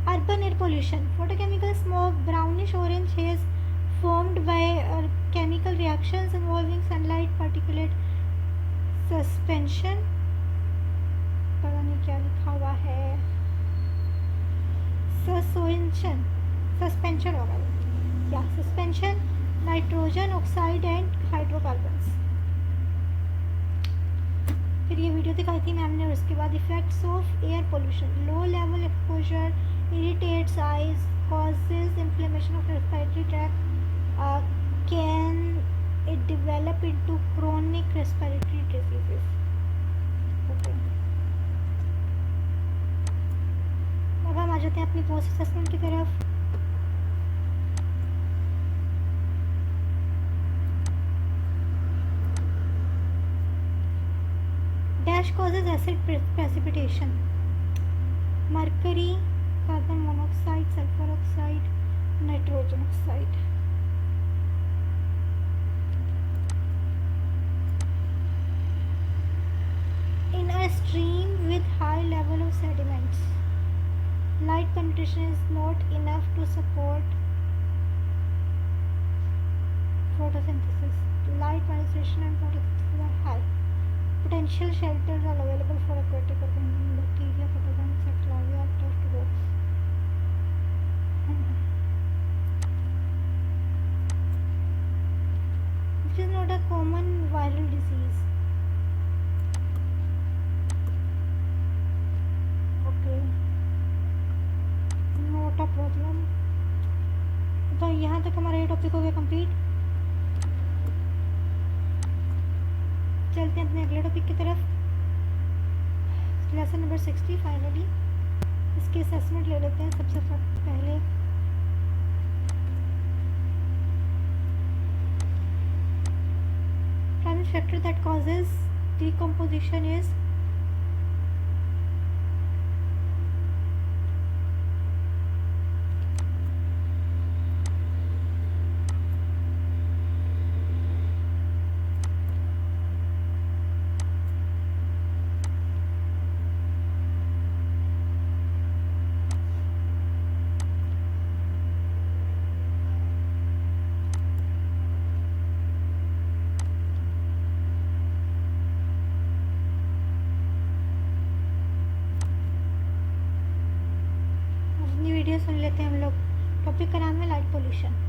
Urban air pollution. Photochemical smoke, brownish orange haze formed by chemical reactions involving sunlight, particulate suspension. पता नहीं क्या लिखा हुआ है. Suspension होगा. Suspension, nitrogen oxide and hydrocarbons. फिर ये video दिखाई थी मैम ने. और उसके बाद effects of air pollution. Low level exposure irritates eyes, causes inflammation of respiratory tract, can it develop into chronic respiratory diseases. Okay. अब हम आ जाते हैं अपनी पोस्ट असेसमेंट की तरफ. Dash causes acid precipitation. Mercury, carbon monoxide, sulfur oxide, nitrogen oxide. In a stream with high level of sediments, light penetration is not enough to support photosynthesis. Light penetration and photosynthesis are high. Potential shelters are available for aquatic organisms, bacteria, protozoans, etc. larvae are attached to rocks. Which is not a common viral disease. Okay. Not a problem. तो यहाँ तक हमारा ये topic हो गया complete. चलते हैं अपने अगले टॉपिक की तरफ. Lesson number 60 finally. इसकी असेसमेंट ले लेते हैं सबसे पहले. Primary factor that causes decomposition is pollution?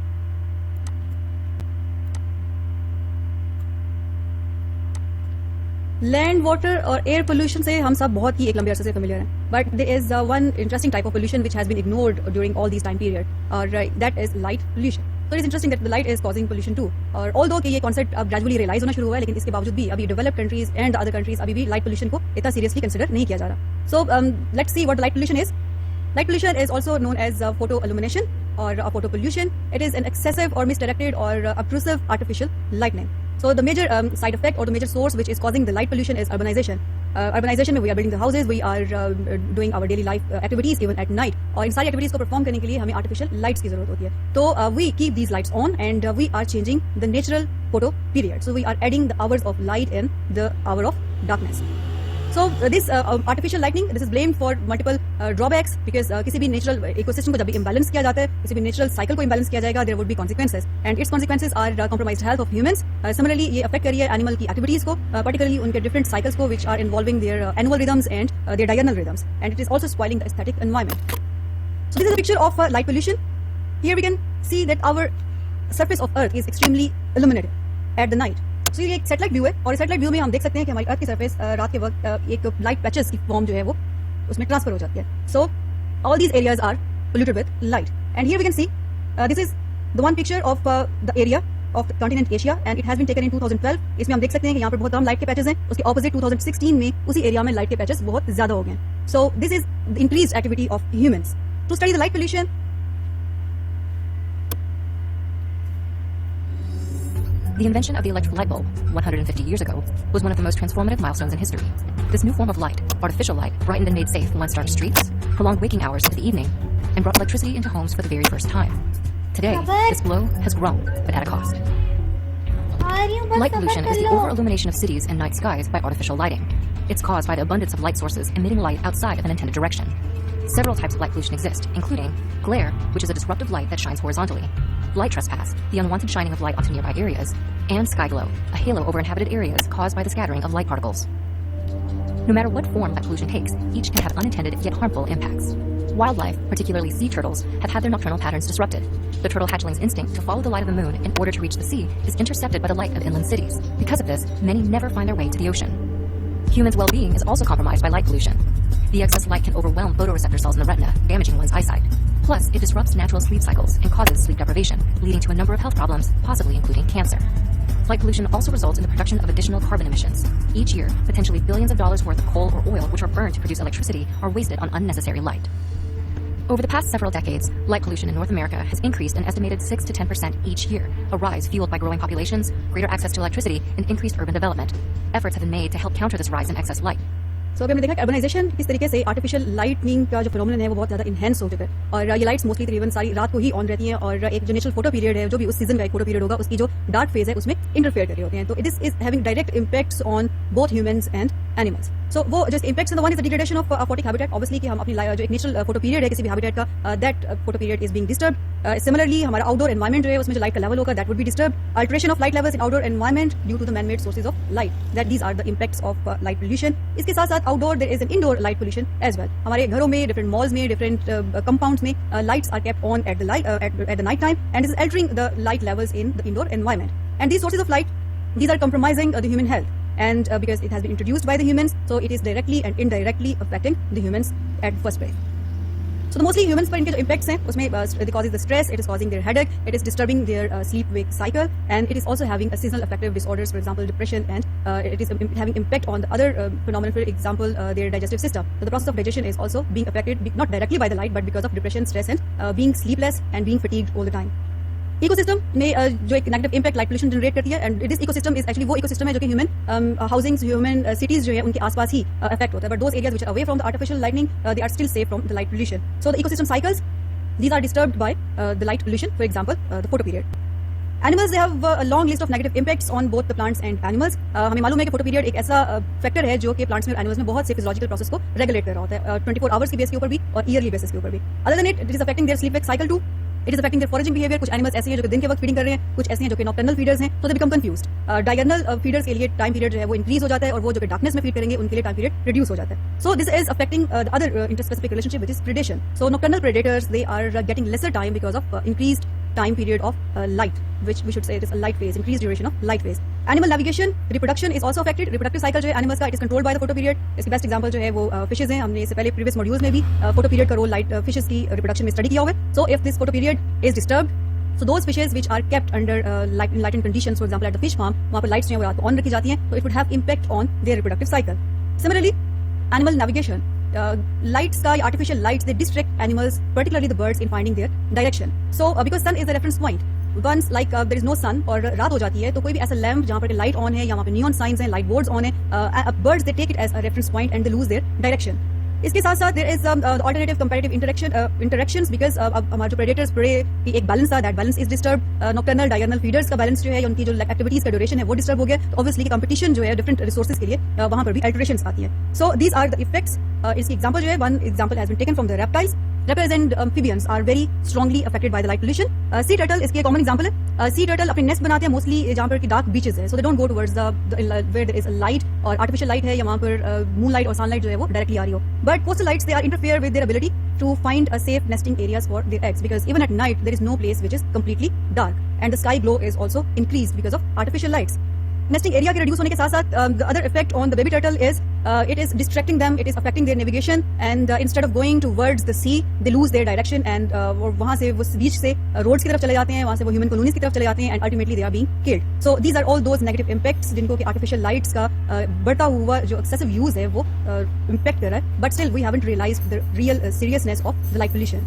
Land water और एयर पोल्यूशन से हम सब बहुत ही एक लंबे अरसे से फेमिलियर हैं, but there is one interesting type of pollution which has been ignored during all this time period, और that is light pollution. So it is interesting that the light is causing pollution too. और although कि ये concept अब gradually realize होना शुरू हुआ है, लेकिन इसके बावजूद भी अभी developed countries and the other countries अभी भी light pollution को इतना seriously consider नहीं किया जा रहा. So let's see what the light pollution is. Light pollution is also known as photo illumination or photo pollution. It is an excessive or misdirected or obtrusive artificial lightning. So the major side effect or the major source which is causing the light pollution is urbanization. Urbanization में we are building the houses, we are doing our daily life activities even at night. और इन सारी activities को perform करने के लिए हमें artificial lights की जरूरत होती है. तो we keep these lights on and we are changing the natural photo period. So we are adding the hours of light in the hour of darkness. So this artificial lightning, this is blamed for multiple drawbacks because किसी भी natural ecosystem को जब भी imbalance किया जाता है, किसी भी natural cycle को imbalance किया जाएगा, there would be consequences and its consequences are compromised health of humans. Similarly, ये affect करिए animal की activities को, particularly उनके different cycles को which are involving their annual rhythms and their diurnal rhythms, and it is also spoiling the aesthetic environment. So this is a picture of light pollution. Here we can see that our surface of Earth is extremely illuminated at the night. So ये एक satellite view है और इस satellite view में हम देख सकते हैं कि हमारी अर्थ की सरफेस रात के वक्त एक लाइट पैचेस की फॉर्म जो है वो उसमें ट्रांसफर हो जाती है. So all these areas are polluted with light and here we can see this is the one picture of the area of the continent Asia and it has been taken in 2012. इसमें हम देख सकते हैं कि यहाँ पर बहुत कम light के पैचेस हैं. उसके ऑपोजिट 2016 में उसी एरिया में लाइट के पैचेस बहुत ज्यादा हो गए. So this is the increased activity of humans. To study the light pollution, the invention of the electric light bulb 150 years ago was one of the most transformative milestones in history. This new form of light, artificial light, brightened and made safe the once dark streets, prolonged waking hours into the evening, and brought electricity into homes for the very first time. Today, this glow has grown, but at a cost. Light pollution is the over-illumination of cities and night skies by artificial lighting. It's caused by the abundance of light sources emitting light outside of an intended direction. Several types of light pollution exist, including glare, which is a disruptive light that shines horizontally, light trespass, the unwanted shining of light onto nearby areas, and sky glow, a halo over inhabited areas caused by the scattering of light particles. No matter what form light pollution takes, each can have unintended yet harmful impacts. Wildlife, particularly sea turtles, have had their nocturnal patterns disrupted. The turtle hatchling's instinct to follow the light of the moon in order to reach the sea is intercepted by the light of inland cities. Because of this, many never find their way to the ocean. Humans' well-being is also compromised by light pollution. The excess light can overwhelm photoreceptor cells in the retina, damaging one's eyesight. Plus, it disrupts natural sleep cycles and causes sleep deprivation, leading to a number of health problems, possibly including cancer. Light pollution also results in the production of additional carbon emissions. Each year, potentially billions of dollars worth of coal or oil, which are burned to produce electricity, are wasted on unnecessary light. Over the past several decades, light pollution in North America has increased an estimated 6 to 10% each year, a rise fueled by growing populations, greater access to electricity, and increased urban development. Efforts have been made to help counter this rise in excess light. सो अभी हमने देखा कि urbanisation किस तरीके से artificial lightning का जो phenomenon है वो बहुत ज़्यादा इनहेंस हो चुका है और ये लाइट्स मोस्टली तकरीबन सारी रात को ही ऑन रहती हैं और एक जो नेचुरल फोटो पीरियड है जो भी उस सीजन का एक फोटो पीरियड होगा उसकी जो डार्क फेज है उसमें इंटरफेयर कर रहे होते हैं. तो it is having direct impacts on both humans and animals. So वो जो impacts in the one is the degradation of aquatic habitat. Obviously कि हम अपनी जो एक नेचुरल फोटो पीरियड है किसी भी हैबिटेट का that photo period is being disturb. Similarly हमारा आउटडोर एनवायरमेंट जो है उसमें जो लाइट का लेवल होगा that would be disturb. Alteration of light levels in outdoor environment due to the man made sources of light, that these are the impacts of light pollution. इसके साथ साथ outdoor there is an indoor light pollution as well. हमारे घरों में, different malls में, different compounds में lights are kept on at the night time and is altering the light levels in the indoor environment. And these sources of light, these are compromising the human health. And because it has been introduced by the humans, so it is directly and indirectly affecting the humans at first place. So the mostly humans पर इनके जो impacts हैं उसमें it causes the stress, it is causing their headache, it is disturbing their sleep-wake cycle, and it is also having a seasonal affective disorders, for example depression, and it is having impact on the other phenomenon, for example their digestive system. So the process of digestion is also being affected not directly by the light but because of depression, stress, and being sleepless and being fatigued all the time. Ecosystem में जो एक negative impact light pollution generate करती है and this ecosystem is actually वो ecosystem है जो कि human housings, human cities जो है उनके आसपास ही अफेक्ट होता है. But those areas which are away from the artificial lightning they are still safe from the light pollution. So the ecosystem cycles these are disturbed by the light pollution. For example the photo period. Animals they have a long list of negative impacts on both the plants and animals. हमें मालूम है कि photo period एक ऐसा factor है जो कि plants में और एनिमल्स में बहुत से फिजियोलॉजिकल प्रोसेस को रेगुलेट कर रहा होता है 24 आवर्स की बेस के ऊपर भी और ईयरली बेसिस के ऊपर भी. Other than it is affecting their sleep wake cycle too. It is affecting their foraging behavior. कुछ एनिमल्स ऐसे हैं जो कि दिन के वक्त फीडिंग कर रहे हैं, कुछ ऐसे हैं जो कि नॉक्टर्नल फीडर्स हैं, so they become confused. Diagonal feeders के लिए टाइम पीरियड जो है वो इंक्रीज हो जाता है और वो जो कि डार्कनेस में फीड करेंगे उनके लिए टाइम पीरियड रिड्यूस हो जाता है. So this is affecting the other interspecific relationship which is predation. So nocturnal predators they are getting lesser time because of increased time period of light, which we should say it is a light phase, increased duration of light phase. Animal navigation, reproduction is also affected. Reproductive cycle जो है animals का, it is controlled by the photoperiod. इसकी best example जो है वो fishes हैं. हमने इससे पहले previous modules में भी photoperiod का role light fishes की reproduction में study किया हुआ है. So if this photoperiod is disturbed, so those fishes which are kept under lightened conditions, for example at the fish farm, वहाँ पर lights जो है वो रात को on रखी जाती हैं, so it would have impact on their reproductive cycle. Similarly, animal navigation, lights का, artificial lights, they distract animals, particularly the birds, in finding their direction. So because sun is the reference point, once like there is no sun और रात हो जाती है, तो कोई भी ऐसा लैम्प जहाँ पर लाइट ऑन है या वहाँ पे नियॉन साइंस हैं, लाइट बोर्ड्स ऑन है, birds they take it as a reference point and they lose their direction. इसके साथ साथ there is alternative comparative interactions because अब हमारे जो predators prey की एक balance था, that balance is disturbed. Nocturnal diurnal feeders का balance जो है, उनकी जो activities का duration है वो disturb हो गया, तो obviously competition जो है different resources के लिए वहाँ पर भी alterations आती हैं. So these are the effects. इसकी example जो है, one example has been taken from the reptiles. Reptiles and amphibians are very strongly affected by the light pollution. Sea turtle इसकी एक common example है. Sea turtle अपने nest बनाते हैं mostly जहाँ पर की dark beaches है, so they don't go towards the where there is a light or artificial light है या वहाँ पर moonlight और sunlight जो है वो directly आ रही हो. But coastal lights, they are interfere with their ability to find a safe nesting areas for their eggs, because even at night there is no place which is completely dark, and the sky glow is also increased because of artificial lights. Nesting area के reduce होने के साथ साथ the other effect on the baby turtle is it is distracting them, it is affecting their navigation, and instead of going towards the sea they lose their direction, and वहाँ से वो बीच से roads की तरफ चले जाते हैं, वहाँ से वो human colonies की तरफ चले जाते हैं, and ultimately they are being killed. So these are all those negative impacts जिनको कि artificial lights का बढ़ता हुआ जो excessive use है वो impact कर रहा है, but still we haven't realized the real seriousness of the light pollution.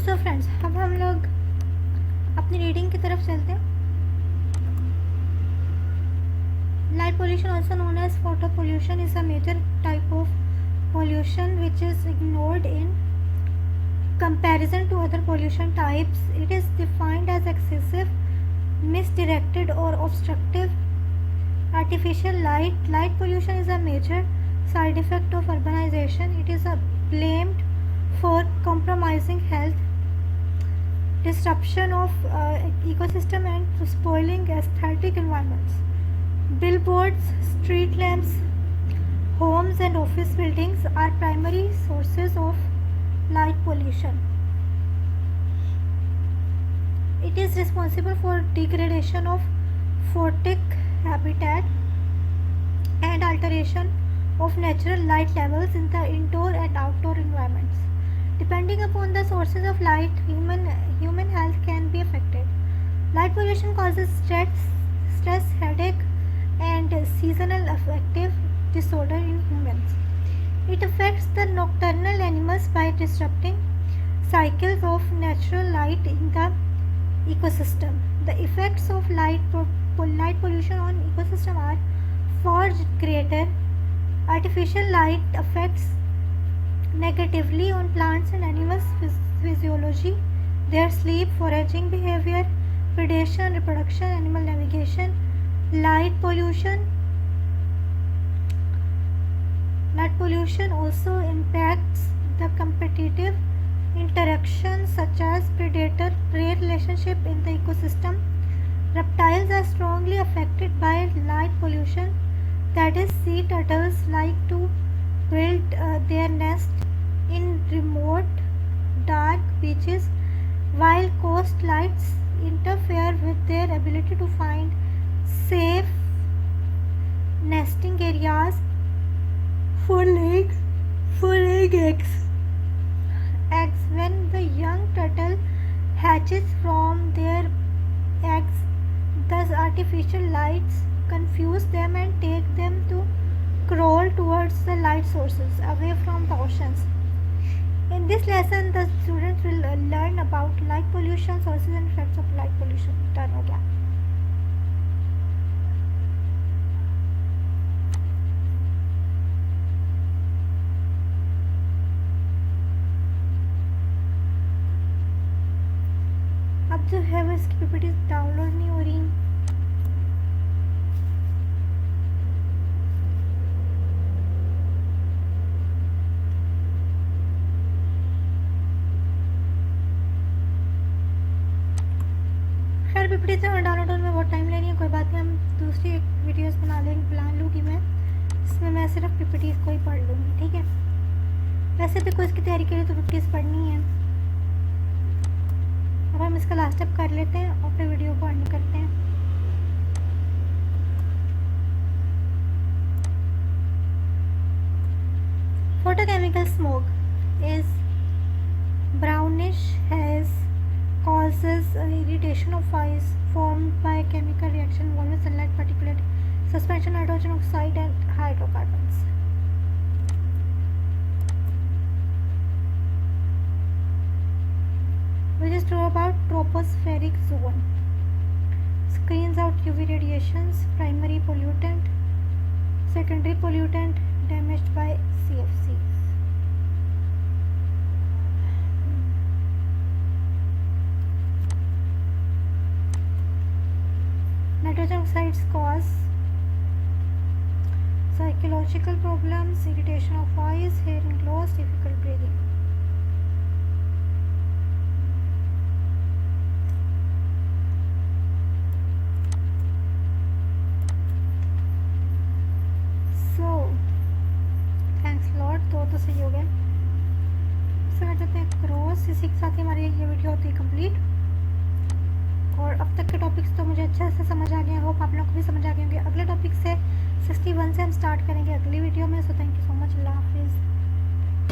So friends, अब हम लोग अपनी रीडिंग की तरफ चलते हैं. Light pollution, also known as photo pollution, is a major type of pollution which is ignored in comparison to other pollution types. It is defined as excessive, misdirected or obstructive artificial light. Light pollution is a major side effect of urbanization. It is blamed for compromising health, disruption of ecosystem and spoiling aesthetic environments. Billboards, street lamps, homes and office buildings are primary sources of light pollution. It is responsible for degradation of photic habitat and alteration of natural light levels in the indoor and outdoor environments. Depending upon the sources of light, human health can be affected. Light pollution causes stress, headache, and seasonal affective disorder in humans. It affects the nocturnal animals by disrupting cycles of natural light in the ecosystem. The effects of light pollution on ecosystem are far greater. Artificial light affects negatively on plants and animals' physiology, their sleep, foraging behavior, predation, reproduction, animal navigation. Light pollution also impacts the competitive interactions such as predator-prey relationship in the ecosystem. Reptiles are strongly affected by light pollution. That is, sea turtles like to build their nest in remote, dark beaches while coast lights interfere with their ability to find safe nesting areas for laying eggs. When the young turtle hatches from their eggs, thus artificial lights confuse them and take them to crawl towards the light sources away from the oceans. In this lesson, the students will learn about light pollution, sources and effects of light pollution. Done हो गया. अब जो है वो इसकी PPT download नहीं हो रही. खैर पीपीटी से डाउनलोड में बहुत टाइम ले रही है, कोई बात नहीं, हम दूसरी एक वीडियोस बना लूँगी मैं, इसमें मैं सिर्फ पीपीटीज को ही पढ़ लूँगी. ठीक है, वैसे भी कोई इसकी तैयारी के लिए तो पीपीटीज पढ़नी है. अब हम इसका लास्ट स्टेप कर लेते हैं और फिर वीडियो को एंड करते हैं. Photochemical smoke is brownish haze, causes irritation of eyes formed by chemical reaction involving sunlight, particulate suspension, nitrogen oxide and hydrocarbons. Which is true about tropospheric zone. Screens out UV radiations, primary pollutant, secondary pollutant damaged by CFCs. Nitrogen oxides cause psychological problems, irritation of eyes, hearing loss, difficult breathing. तो सही हो गया. समझ जाते हैं cross. इसी के साथ ही हमारी ये वीडियो होती है कंप्लीट. और अब तक के टॉपिक्स तो मुझे अच्छे से समझ आ गए. होप आप लोग को भी समझ आ गए होंगे. अगले टॉपिक से 61 से हम स्टार्ट करेंगे अगली वीडियो में.